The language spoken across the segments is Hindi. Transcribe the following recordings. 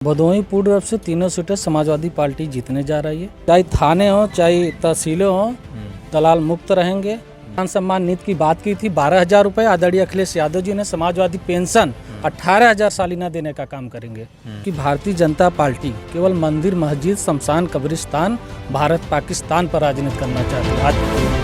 भदोही पूर्ण रूप से तीनों सीटें समाजवादी पार्टी जीतने जा रही है। चाहे थाने हो चाहे तहसीलें हो, दलाल मुक्त रहेंगे। किसान सम्मान निधि की बात की थी, 12,000 रुपये आदरणीय अखिलेश यादव जी ने समाजवादी पेंशन 18,000 सालाना देने का काम करेंगे। कि भारतीय जनता पार्टी केवल मंदिर मस्जिद शमशान कब्रिस्तान भारत पाकिस्तान पर राजनीति करना चाहती है।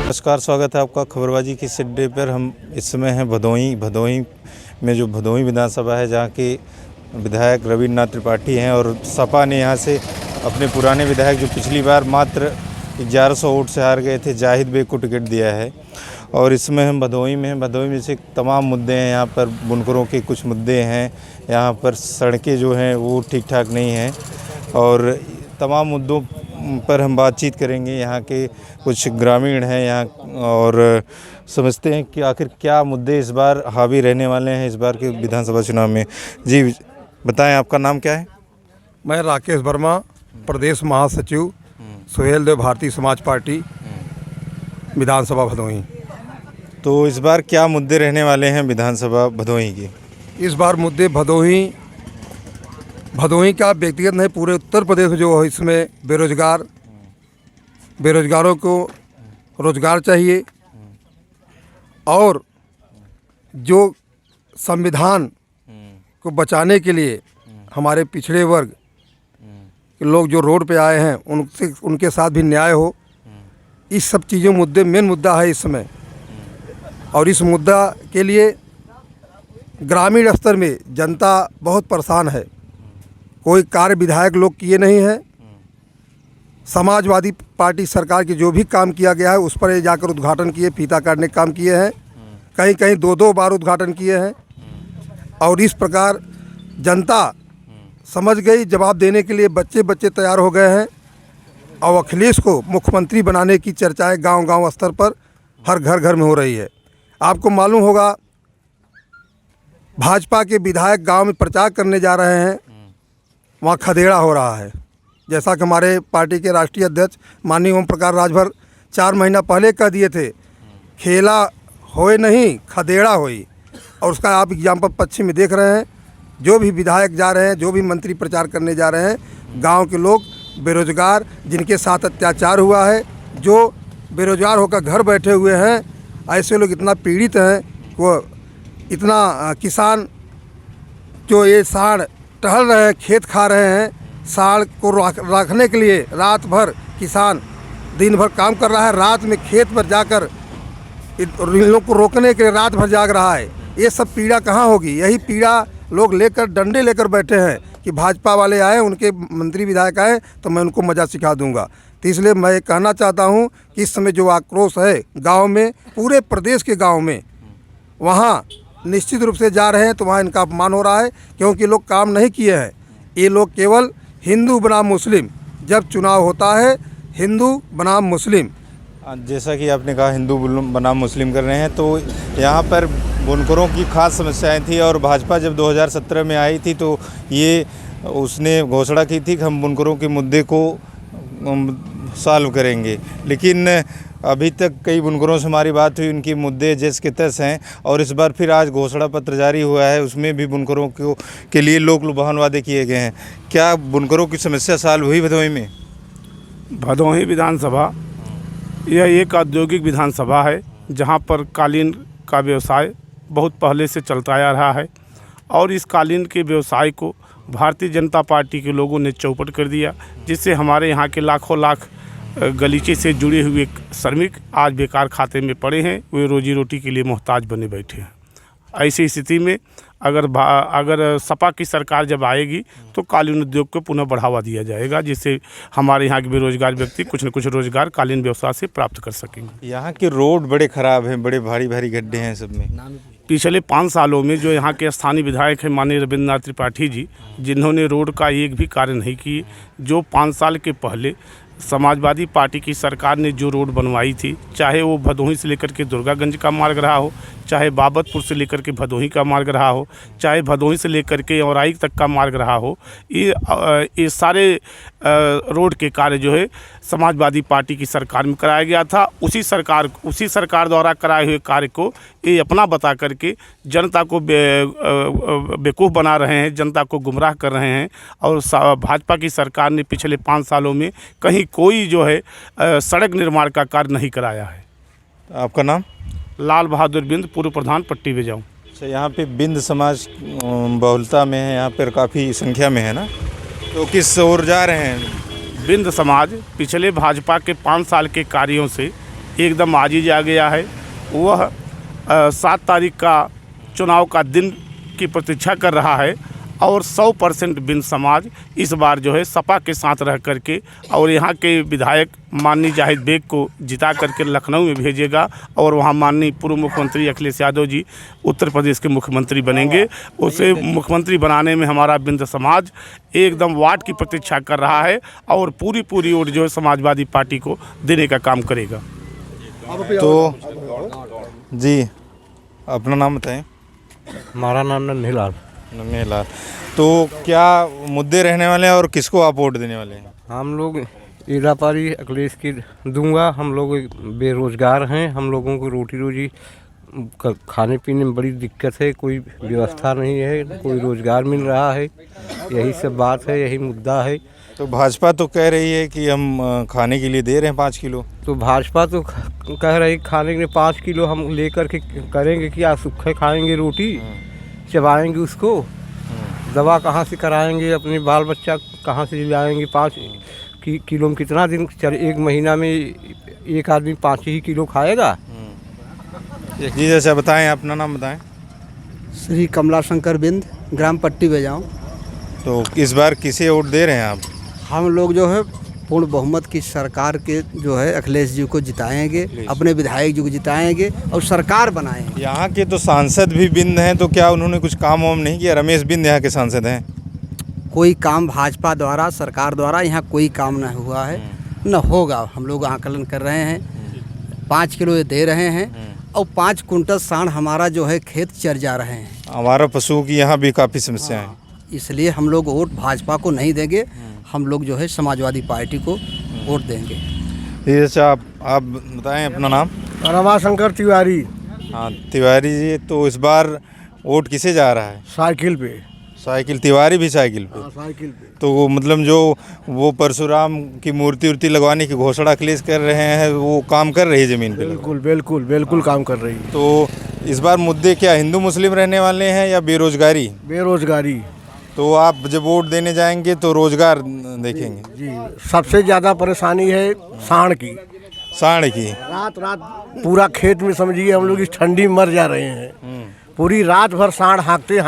नमस्कार, स्वागत है आपका खबरबाजी की इस अड्डे पर। हम इस समय हैं भदोही में जो भदोही विधानसभा है, जहां के विधायक रविन्द्रनाथ त्रिपाठी हैं और सपा ने यहां से अपने पुराने विधायक जो पिछली बार मात्र 1100 वोट से हार गए थे, जाहिद बेग को टिकट दिया है। और इसमें हम भदोही में से तमाम मुद्दे हैं। यहाँ पर बुनकरों के कुछ मुद्दे हैं, यहाँ पर सड़कें जो हैं वो ठीक ठाक नहीं हैं और तमाम मुद्दों पर हम बातचीत करेंगे। यहाँ के कुछ ग्रामीण हैं यहाँ और समझते हैं कि आखिर क्या मुद्दे इस बार हावी रहने वाले हैं इस बार के विधानसभा चुनाव में। जी बताएं, आपका नाम क्या है? मैं राकेश वर्मा, प्रदेश महासचिव सुहेल देव भारतीय समाज पार्टी विधानसभा भदोही। तो इस बार क्या मुद्दे रहने वाले हैं विधानसभा भदोही की? इस बार मुद्दे भदोही का व्यक्तिगत नहीं, पूरे उत्तर प्रदेश में जो इसमें बेरोजगारों को रोजगार चाहिए और जो संविधान को बचाने के लिए हमारे पिछड़े वर्ग के लोग जो रोड पे आए हैं उनके साथ भी न्याय हो। इस सब चीज़ों मेन मुद्दा है इस समय। और इस मुद्दा के लिए ग्रामीण स्तर में जनता बहुत परेशान है। कोई कार्य विधायक लोग किए नहीं हैं। समाजवादी पार्टी सरकार के जो भी काम किया गया है उस पर जाकर उद्घाटन किए, फीता काटने का काम किए हैं, कहीं कहीं दो बार उद्घाटन किए हैं। और इस प्रकार जनता समझ गई, जवाब देने के लिए बच्चे तैयार हो गए हैं। और अखिलेश को मुख्यमंत्री बनाने की चर्चाएं गांव स्तर पर हर घर में हो रही है। आपको मालूम होगा, भाजपा के विधायक गांव में प्रचार करने जा रहे हैं, वहाँ खदेड़ा हो रहा है। जैसा कि हमारे पार्टी के राष्ट्रीय अध्यक्ष माननीय ओम प्रकाश राजभर 4 महीना पहले कह दिए थे, खेला होए नहीं खदेड़ा होई। और उसका आप एग्जाम्पल पश्चिम में देख रहे हैं। जो भी विधायक जा रहे हैं, जो भी मंत्री प्रचार करने जा रहे हैं, गांव के लोग बेरोजगार जिनके साथ अत्याचार हुआ है, जो बेरोजगार होकर घर बैठे हुए हैं, ऐसे लोग इतना पीड़ित हैं। वो इतना किसान जो ये साढ़ टहल रहे हैं, खेत खा रहे हैं, साढ़ को रखने के लिए रात भर किसान दिन भर काम कर रहा है, रात में खेत पर जाकर इन लोग को रोकने के लिए रात भर जाग रहा है। ये सब पीड़ा कहाँ होगी? यही पीड़ा लोग लेकर डंडे लेकर बैठे हैं कि भाजपा वाले आए, उनके मंत्री विधायक आए तो मैं उनको मज़ा सिखा दूंगा। तो इसलिए मैं ये कहना चाहता हूँ कि इस समय जो आक्रोश है गांव में, पूरे प्रदेश के गांव में, वहाँ निश्चित रूप से जा रहे हैं तो वहाँ इनका अपमान हो रहा है, क्योंकि लोग काम नहीं किए हैं। ये लोग केवल हिंदू बनाम मुस्लिम, जब चुनाव होता है हिंदू बनाम मुस्लिम, जैसा कि आपने कहा हिंदू बनाम मुस्लिम कर रहे हैं, तो यहाँ पर बुनकरों की खास समस्याएं थी। और भाजपा जब 2017 में आई थी तो ये उसने घोषणा की थी कि हम बुनकरों के मुद्दे को सॉल्व करेंगे, लेकिन अभी तक कई बुनकरों से हमारी बात हुई, उनके मुद्दे जैसे के तैसे हैं। और इस बार फिर आज घोषणा पत्र जारी हुआ है, उसमें भी बुनकरों के लिए लोक लुभावन वादे किए गए हैं। क्या बुनकरों की समस्या सॉल्व हुई भदोही में? भदोही विधानसभा यह एक औद्योगिक विधानसभा है, जहां पर कालीन का व्यवसाय बहुत पहले से चलता आ रहा है। और इस कालीन के व्यवसाय को भारतीय जनता पार्टी के लोगों ने चौपट कर दिया, जिससे हमारे यहाँ के लाखों लाख गलीचे से जुड़े हुए श्रमिक आज बेकार खाते में पड़े हैं। वे रोजी रोटी के लिए मोहताज बने बैठे हैं। ऐसी स्थिति में अगर सपा की सरकार जब आएगी तो कालीन उद्योग को पुनः बढ़ावा दिया जाएगा, जिससे हमारे यहाँ के बेरोजगार व्यक्ति कुछ न कुछ रोजगार कालीन व्यवसाय से प्राप्त कर सकेंगे। यहाँ के रोड बड़े ख़राब हैं, बड़े भारी गड्ढे हैं सब में। पिछले 5 सालों में जो यहाँ के स्थानीय विधायक हैं माननीय रविन्द्रनाथ त्रिपाठी जी, जिन्होंने रोड का एक भी कार्य नहीं किए। जो 5 साल के पहले समाजवादी पार्टी की सरकार ने जो रोड बनवाई थी, चाहे वो भदोही से लेकर के दुर्गागंज का मार्ग रहा हो, चाहे बाबतपुर से लेकर के भदोही का मार्ग रहा हो, चाहे भदोही से लेकर के औराई तक का मार्ग रहा हो, ये सारे रोड के कार्य जो है समाजवादी पार्टी की सरकार में कराया गया था। उसी सरकार द्वारा कराए हुए कार्य को ये अपना बता करके जनता को बेवकूफ़ बना रहे हैं, जनता को गुमराह कर रहे हैं। और भाजपा की सरकार ने पिछले 5 सालों में कहीं कोई जो है सड़क निर्माण का कार्य नहीं कराया है। आपका नाम? लाल बहादुर बिंद, पूर्व प्रधान पट्टी बेजाऊं। अच्छा, यहाँ पे बिंद समाज बहुलता में है, यहाँ पर काफ़ी संख्या में है ना, तो किस ओर जा रहे हैं? बिंद समाज पिछले भाजपा के 5 साल के कार्यों से एकदम आजीज आ गया है। वह 7 तारीख का चुनाव का दिन की प्रतीक्षा कर रहा है और 100% बिंद समाज इस बार जो है सपा के साथ रह करके और यहाँ के विधायक माननीय जाहिद बेग को जिता करके लखनऊ में भेजेगा और वहाँ माननीय पूर्व मुख्यमंत्री अखिलेश यादव जी उत्तर प्रदेश के मुख्यमंत्री बनेंगे। उसे मुख्यमंत्री बनाने में हमारा बिंद समाज एकदम वार्ड की प्रतीक्षा कर रहा है और पूरी वोट जो है समाजवादी पार्टी को देने का काम करेगा। तो जी, अपना नाम बताएं। हमारा नाम नन्हीलाल। नन्हीलाल, तो क्या मुद्दे रहने वाले हैं और किसको आप वोट देने वाले हैं? हम लोग इरापारी अखिलेश की दूंगा। हम लोग बेरोज़गार हैं, हम लोगों को रोटी रोजी खाने पीने में बड़ी दिक्कत है, कोई व्यवस्था नहीं है, कोई रोज़गार मिल रहा है, यही सब बात है, यही मुद्दा है। तो भाजपा तो कह रही है कि हम खाने के लिए दे रहे हैं 5 किलो। तो भाजपा तो कह रही खाने के लिए 5 किलो हम लेकर के करेंगे क्या? सूखे खाएंगे, रोटी चबाएंगे, उसको दवा कहाँ से कराएंगे? अपने बाल बच्चा कहाँ से लाएंगे? 5 किलो में कितना दिन चले? 1 महीना में एक आदमी 5 ही किलो खाएगा। जी जैसा बताएं, अपना नाम बताएं। श्री कमला शंकर बिंद, ग्राम पट्टी बेजाऊं। तो इस बार किसे वोट दे रहे हैं आप? हम लोग जो है पूर्ण बहुमत की सरकार के जो है अखिलेश जी को जिताएंगे, अपने विधायक जी को जिताएंगे और सरकार बनाएंगे। यहाँ के तो सांसद भी बिंद हैं, तो क्या उन्होंने कुछ काम वाम नहीं किया? रमेश बिंद यहाँ के सांसद हैं। कोई काम भाजपा द्वारा, सरकार द्वारा यहाँ कोई काम न हुआ है, न होगा। हम लोग आकलन कर रहे हैं, 5 किलो ये दे रहे हैं और 5 कुंटल साढ़ हमारा जो है खेत चर जा रहे हैं। हमारा पशुओं की यहाँ भी काफ़ी समस्या है, इसलिए हम लोग वोट भाजपा को नहीं देंगे, हम लोग जो है समाजवादी पार्टी को वोट देंगे। जी अच्छा, आप बताएं अपना नाम। रमाशंकर तिवारी। हाँ तिवारी जी, तो इस बार वोट किसे जा रहा है? साइकिल पे। साइकिल? तिवारी भी साइकिल पे? साइकिल पे। तो वो मतलब जो वो परशुराम की मूर्ति लगवाने की घोषणा अखिलेश कर रहे हैं, वो काम कर रही है ज़मीन पे? बिल्कुल काम कर रही है। तो इस बार मुद्दे क्या हिंदू मुस्लिम रहने वाले हैं या बेरोजगारी? बेरोजगारी। तो आप जब वोट देने जाएंगे तो रोजगार देखेंगे? जी, सबसे ज़्यादा परेशानी है सांड की। सांड की? रात पूरा खेत में समझिए हम लोग इस ठंडी में मर जा रहे हैं। पूरी रात भर सांड हाँकते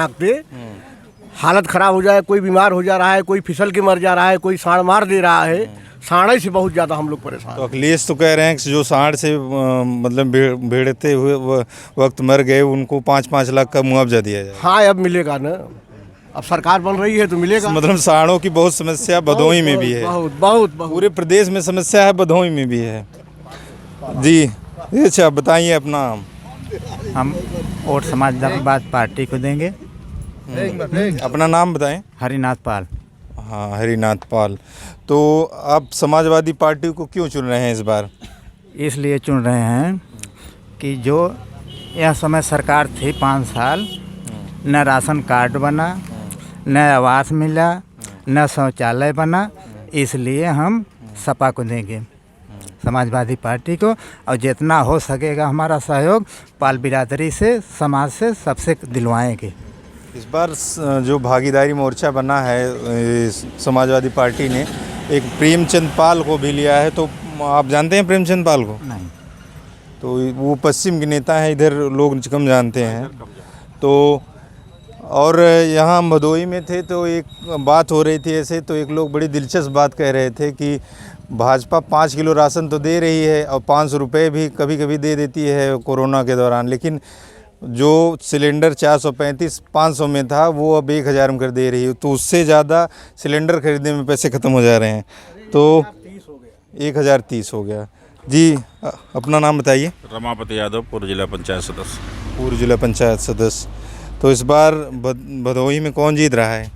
हालत ख़राब हो जाए, कोई बीमार हो जा रहा है, कोई फिसल के मर जा रहा है, कोई सांड मार दे रहा है। सांड से बहुत ज़्यादा हम लोग परेशान। तो अखिलेश तो कह रहे हैं कि जो सांड से मतलब भिड़ते हुए वक्त मर गए, उनको 5-5 लाख का मुआवजा दिया जाए। हाँ, अब मिलेगा ना, अब सरकार बन रही है तो मिलेगा। मतलब सांडों की बहुत समस्या भदोही में भी है। बहुत पूरे प्रदेश में समस्या है, भदोही में भी है। जी अच्छा, बताइए अपना। हम वोट समाजवादी पार्टी को देंगे। अपना नाम बताएं। हरिनाथ पाल। हाँ, हरिनाथ पाल। तो आप समाजवादी पार्टी को क्यों चुन रहे हैं इस बार? इसलिए चुन रहे हैं कि जो यह समय सरकार थी 5 साल, न राशन कार्ड बना, न आवास मिला, न शौचालय बना, इसलिए हम सपा को देंगे, समाजवादी पार्टी को। और जितना हो सकेगा हमारा सहयोग पाल बिरादरी से, समाज से, सबसे दिलवाएंगे। इस बार जो भागीदारी मोर्चा बना है समाजवादी पार्टी ने, एक प्रेमचंद पाल को भी लिया है। तो आप जानते हैं प्रेमचंद पाल को? नहीं। तो वो पश्चिम के नेता हैं, इधर लोग कम जानते हैं। तो और यहाँ हम भदोही में थे तो एक बात हो रही थी ऐसे, तो एक लोग बड़ी दिलचस्प बात कह रहे थे कि भाजपा 5 किलो राशन तो दे रही है और 500 रुपये भी कभी कभी दे देती है कोरोना के दौरान, लेकिन जो सिलेंडर 435-500 में था वो अब 1000 में कर दे रही है। तो उससे ज़्यादा सिलेंडर खरीदने में पैसे ख़त्म हो जा रहे हैं। तो 1030 हो गया जी। अपना नाम बताइए। रमापति यादव, पूर्व जिला पंचायत सदस्य। पूर्व जिला पंचायत सदस्य। तो इस बार भदोही में कौन जीत रहा है?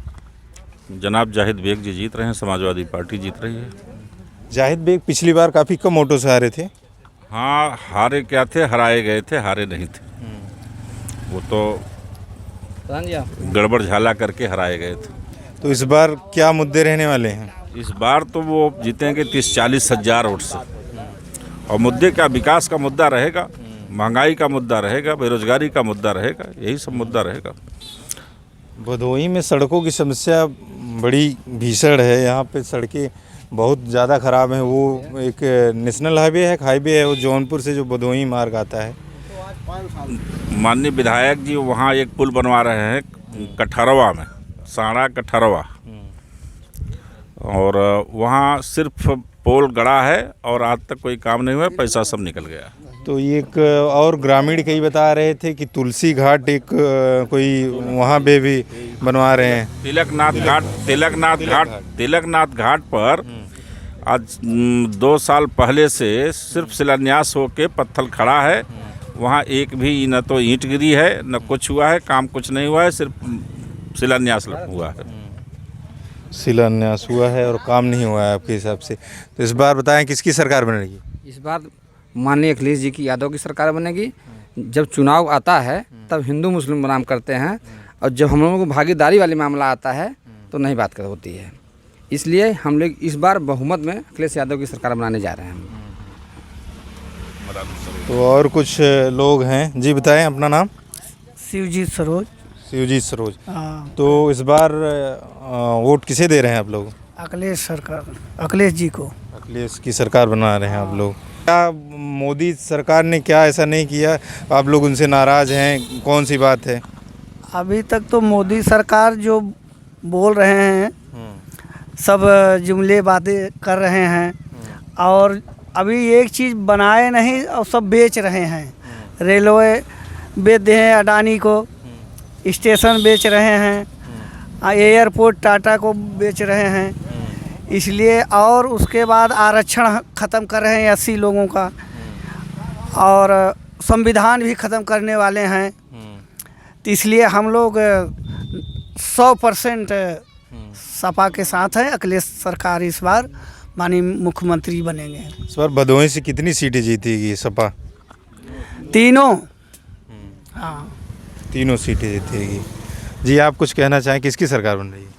जनाब जाहिद बेग जी जीत रहे हैं, समाजवादी पार्टी जीत रही है। जाहिद बेग पिछली बार काफ़ी कम वोटों से हारे थे। हाँ, हारे क्या थे, हराए गए थे, हारे नहीं थे। वो तो गड़बड़ झाला करके हराए गए थे। तो इस बार क्या मुद्दे रहने वाले हैं? इस बार तो वो जीतेंगे 30-40 हज़ार वोट से। और मुद्दे क्या, विकास का मुद्दा रहेगा, महंगाई का मुद्दा रहेगा, बेरोजगारी का मुद्दा रहेगा, यही सब मुद्दा रहेगा। भदोही में सड़कों की समस्या बड़ी भीषण है। यहाँ पे सड़कें बहुत ज़्यादा ख़राब हैं। वो एक नेशनल हाईवे है वो जौनपुर से जो भदोही मार्ग आता है। माननीय विधायक जी वहाँ एक पुल बनवा रहे हैं कठरवा में, साड़ा कठरवा, और वहाँ सिर्फ पोल गड़ा है और आज तक कोई काम नहीं हुआ, पैसा सब निकल गया। तो ये एक और ग्रामीण कई बता रहे थे कि तुलसी घाट एक कोई वहाँ पे भी बनवा रहे हैं। तिलकनाथ घाट पर आज 2 साल पहले से सिर्फ शिलान्यास होके पत्थर खड़ा है। वहाँ एक भी न तो ईंट गिरी है, न कुछ हुआ है, काम कुछ नहीं हुआ है, सिर्फ शिलान्यास हुआ है। शिलान्यास हुआ है और काम नहीं हुआ है आपके हिसाब से। तो इस बार बताएं किसकी सरकार बनेगी? इस बार माननीय अखिलेश जी की, यादव की सरकार बनेगी। जब चुनाव आता है तब हिंदू मुस्लिम बनाम करते हैं, और जब हम लोगों को भागीदारी वाली मामला आता है तो नहीं बात कर होती है। इसलिए हम लोग इस बार बहुमत में अखिलेश यादव की सरकार बनाने जा रहे हैं। तो और कुछ लोग हैं जी, बताएं अपना नाम। शिवजीत सरोज। शिवजीत सरोज। हाँ। तो इस बार वोट किसे दे रहे हैं आप लोग? अखिलेश सरकार, अखिलेश जी को। अखिलेश की सरकार बना रहे हैं आप लोग। क्या मोदी सरकार ने क्या ऐसा नहीं किया, आप लोग उनसे नाराज़ हैं? कौन सी बात है? अभी तक तो मोदी सरकार जो बोल रहे हैं सब जुमले बातें कर रहे हैं, और अभी एक चीज़ बनाए नहीं और सब बेच रहे हैं। रेलवे बेच दिए हैं अडानी को, स्टेशन बेच रहे हैं, एयरपोर्ट टाटा को बेच रहे हैं। इसलिए और उसके बाद आरक्षण ख़त्म कर रहे हैं 80 लोगों का, और संविधान भी ख़त्म करने वाले हैं। तो इसलिए हम लोग 100% सपा के साथ हैं। अखिलेश सरकार इस बार माननीय मुख्यमंत्री बनेंगे। इस बार भदोही से कितनी सीटें जीतेगी सपा? तीनों। हाँ, तीनों सीटें जीतेगी। जी, आप कुछ कहना चाहें, किसकी सरकार बन रही है?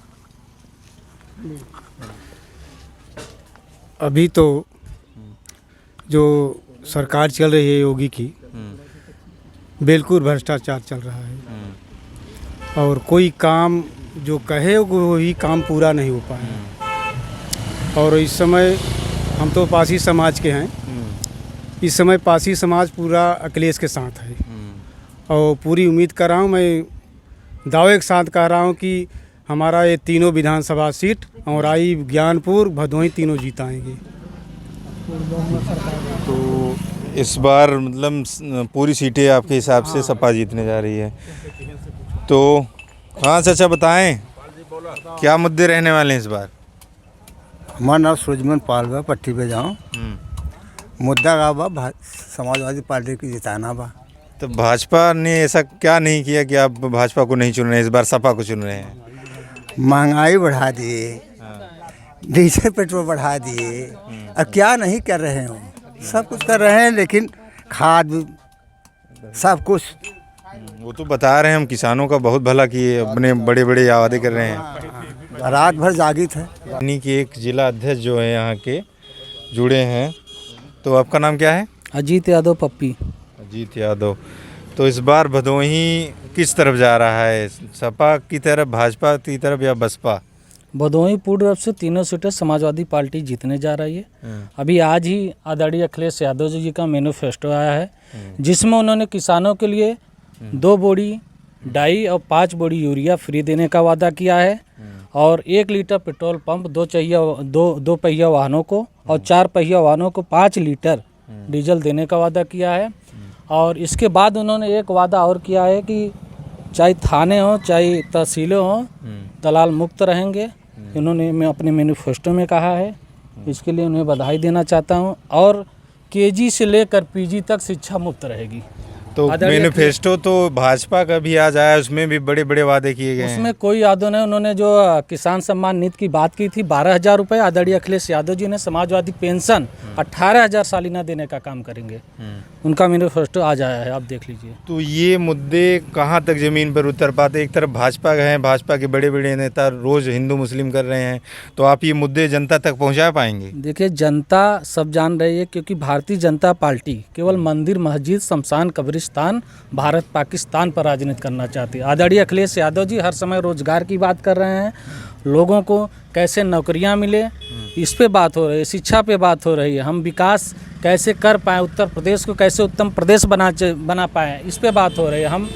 अभी तो जो सरकार चल रही है योगी की, बिल्कुल भ्रष्टाचार चल रहा है, और कोई काम जो कहे वही काम पूरा नहीं हो पाया। और इस समय हम तो पासी समाज के हैं, इस समय पासी समाज पूरा अखिलेश के साथ है, और पूरी उम्मीद कर रहा हूँ, मैं दावे के साथ कह रहा हूँ कि हमारा ये तीनों विधानसभा सीट और आई ज्ञानपुर भदोही तीनों जीताएंगे। तो इस बार मतलब पूरी सीटें आपके हिसाब से सपा जीतने जा रही है। तो हाँ चाचा, बताएं क्या मुद्दे रहने वाले हैं इस बार? हमारा नाम सूरजमन पाल बा, पट्टी पे जाऊँ। मुद्दा का बा समाजवादी पार्टी की जिताना बा। तो भाजपा ने ऐसा क्या नहीं किया कि आप भाजपा को नहीं चुन रहे हैं, इस बार सपा को चुन रहे हैं? महंगाई बढ़ा दिए, डीजल पेट्रोल बढ़ा दिए, अब क्या नहीं कर रहे हैं? सब कुछ कर रहे हैं, लेकिन खाद सब कुछ। वो तो बता रहे हैं हम किसानों का बहुत भला किए, अपने बड़े बड़े वादे कर रहे हैं। रात भर जागी थे। यानी कि एक जिला अध्यक्ष जो है यहाँ के जुड़े हैं। तो आपका नाम क्या है? अजीत यादव पप्पी। अजीत यादव। तो इस बार भदोही किस तरफ जा रहा है, सपा की तरफ, भाजपा की तरफ या बसपा? भदोही पूर्व से तीनों सीटें समाजवादी पार्टी जीतने जा रही है। अभी आज ही आदरणीय अखिलेश यादव जी का मैनिफेस्टो आया है, जिसमें उन्होंने किसानों के लिए 2 बोरी डाई और 5 बोरी यूरिया फ्री देने का वादा किया है, और 1 लीटर पेट्रोल पंप 2 पहिया वाहनों को और 4 पहिया वाहनों को 5 लीटर डीजल देने का वादा किया है। और इसके बाद उन्होंने एक वादा और किया है कि चाहे थाने हो चाहे तहसीलें हो, दलाल मुक्त रहेंगे। इन्होंने अपने मैनिफेस्टो में कहा है। इसके लिए उन्हें बधाई देना चाहता हूँ। और केजी से लेकर पीजी तक शिक्षा मुफ्त रहेगी। तो आदरणीय मैनिफेस्टो तो भाजपा का भी आज आया, उसमें भी बड़े बड़े वादे किए गए हैं। उसमें कोई यादव नहीं। उन्होंने जो किसान सम्मान निधि की बात की थी 12,000 रुपये, आदरणीय अखिलेश यादव जी ने समाजवादी पेंशन 18,000 सालाना देने का काम करेंगे। उनका मैनिफेस्टो आज आया है, आप देख लीजिए। तो ये मुद्दे कहाँ तक ज़मीन पर उतर पाते? एक तरफ भाजपा हैं, भाजपा के बड़े बड़े नेता रोज़ हिंदू मुस्लिम कर रहे हैं, तो आप ये मुद्दे जनता तक पहुँचा पाएंगे? देखिए, जनता सब जान रही है, क्योंकि भारतीय जनता पार्टी केवल मंदिर, मस्जिद, शमशान, कब्रिस्तान, भारत पाकिस्तान पर राजनीति करना चाहती है। आदरणीय अखिलेश यादव जी हर समय रोजगार की बात कर रहे हैं, लोगों को कैसे नौकरियां मिले इस पे बात हो रही है, शिक्षा पे बात हो रही है, हम विकास कैसे कर पाएँ, उत्तर प्रदेश को कैसे उत्तम प्रदेश बना पाएँ, इस पे बात हो रही है। हम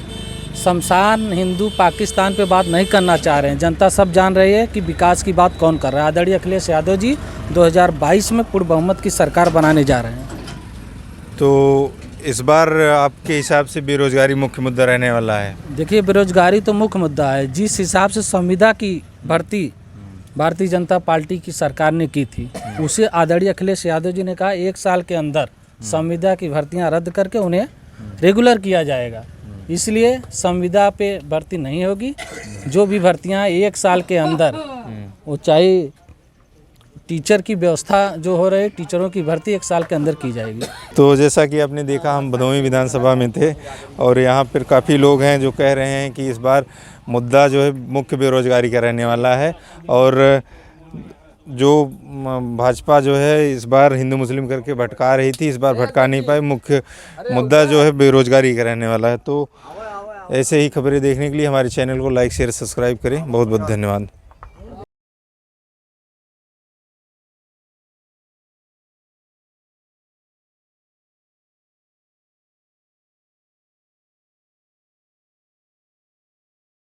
शमशान, हिंदू, पाकिस्तान पे बात नहीं करना चाह रहे हैं। जनता सब जान रही है कि विकास की बात कौन कर रहा है। आदरणीय अखिलेश यादव जी 2022 में पूर्ण बहुमत की सरकार बनाने जा रहे हैं। तो इस बार आपके हिसाब से बेरोजगारी मुख्य मुद्दा रहने वाला है? देखिए, बेरोजगारी तो मुख्य मुद्दा है। जिस हिसाब से संविदा की भर्ती भारतीय जनता पार्टी की सरकार ने की थी, उसे आदरणीय अखिलेश यादव जी ने कहा 1 साल के अंदर संविदा की भर्तियां रद्द करके उन्हें रेगुलर किया जाएगा। इसलिए संविदा पे भर्ती नहीं होगी। जो भी भर्तियां 1 साल के अंदर, वो चाहे टीचर की व्यवस्था जो हो रही है, टीचरों की भर्ती 1 साल के अंदर की जाएगी। तो जैसा कि आपने देखा, हम भदोही विधानसभा में थे और यहाँ पर काफ़ी लोग हैं जो कह रहे हैं कि इस बार मुद्दा जो है मुख्य बेरोजगारी का रहने वाला है। और जो भाजपा जो है इस बार हिंदू मुस्लिम करके भटका रही थी, इस बार भटका नहीं पाई। मुख्य मुद्दा जो है बेरोजगारी का रहने वाला है। तो ऐसे ही खबरें देखने के लिए हमारे चैनल को लाइक, शेयर, सब्सक्राइब करें। बहुत बहुत धन्यवाद।